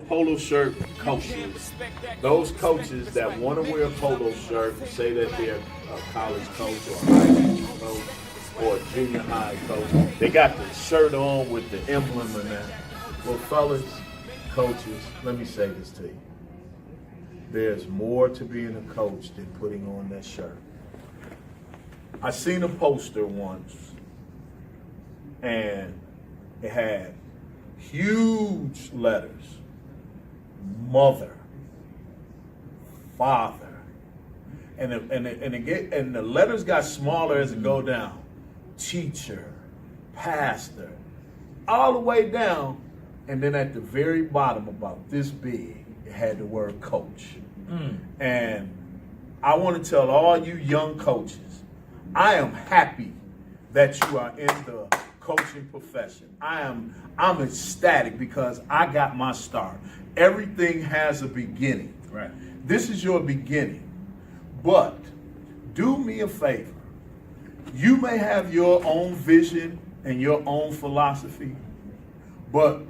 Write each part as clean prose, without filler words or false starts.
Polo shirt coaches, those coaches that want to wear a polo shirt and say that they're a college coach or a high school coach or a junior high coach, they got the shirt on with the emblem and that. Well, fellas, coaches, let me say this to you. There's more to being a coach than putting on that shirt. I seen a poster once, and it had huge letters. Mother, father, and the letters got smaller as it go down. Teacher, pastor, all the way down, and then at the very bottom, about this big, it had the word coach. And I want to tell all you young coaches, I am happy that you are in the coaching profession. I'm ecstatic because I got my start. Everything has a beginning. Right. This is your beginning. But do me a favor. You may have your own vision and your own philosophy, but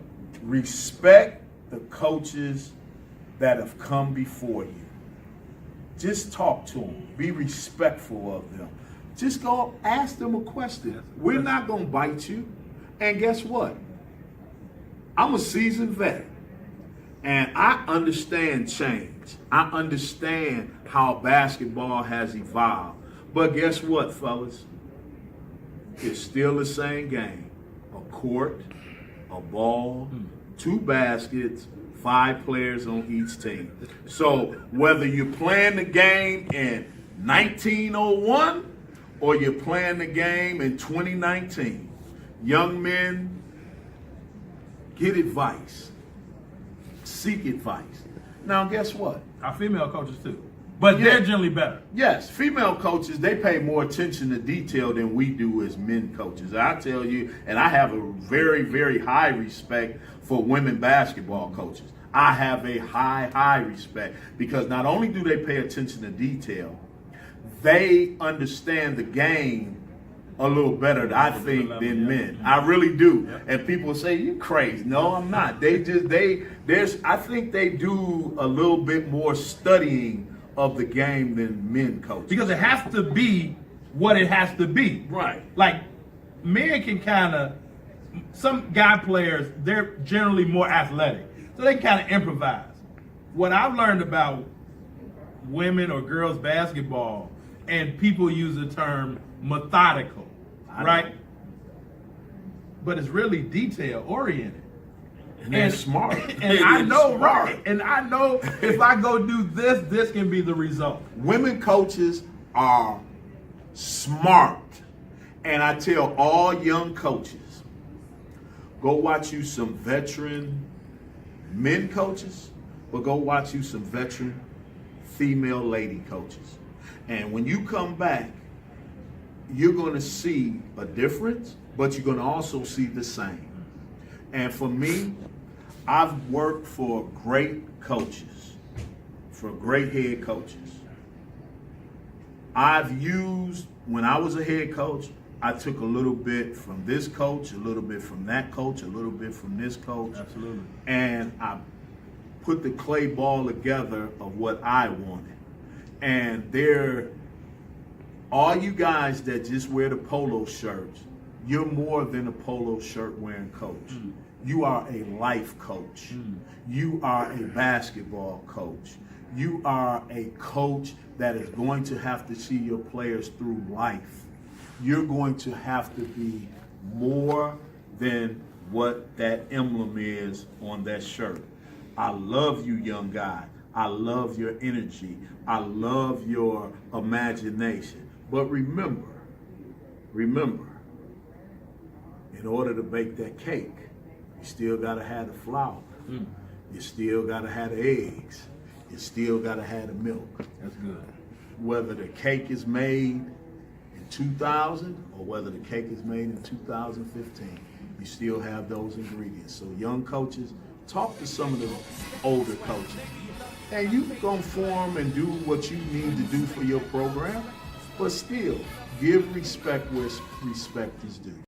respect the coaches that have come before you. Just talk to them. Be respectful of them. Just go ask them a question. We're not going to bite you. And guess what? I'm a seasoned vet. And I understand change. I understand how basketball has evolved. But guess what, fellas? It's still the same game. A court, a ball, 2 baskets, 5 players on each team. So whether you're playing the game in 1901 or you're playing the game in 2019, young men, get advice. Seek advice. Now, guess what? Our female coaches too, but they're generally better. Yes, female coaches, they pay more attention to detail than we do as men coaches. I tell you, and I have a very, very high respect for women basketball coaches. I have a high respect because not only do they pay attention to detail, they understand the game a little better, I think, than men. I really do. Yeah. And people say, you crazy. No, I'm not. I think they do a little bit more studying of the game than men coach. Because it has to be what it has to be. Right. Like, men can kind of, some guy players, they're generally more athletic. So they kind of improvise. What I've learned about women or girls basketball, and people use the term methodical, right? But it's really detail oriented. And they're smart. And I know, right? And I know if I go do this, this can be the result. Women coaches are smart. And I tell all young coaches, go watch you some veteran men coaches, but go watch you some veteran female lady coaches. And when you come back, you're going to see a difference, but you're going to also see the same. And for me, I've worked for great coaches, for great head coaches. I've used, when I was a head coach, I took a little bit from this coach, a little bit from that coach, a little bit from this coach. Absolutely. And I put the clay ball together of what I wanted. And all you guys that just wear the polo shirts, you're more than a polo shirt wearing coach. You are a life coach. You are a basketball coach. You are a coach that is going to have to see your players through life. You're going to have to be more than what that emblem is on that shirt. I love you, young guy. I love your energy. I love your imagination. But remember, in order to bake that cake, you still got to have the flour. You still got to have the eggs. You still got to have the milk. That's good. Whether the cake is made in 2000 or whether the cake is made in 2015, you still have those ingredients. So young coaches, talk to some of the older coaches. And you can form and do what you need to do for your program, but still give respect where respect is due.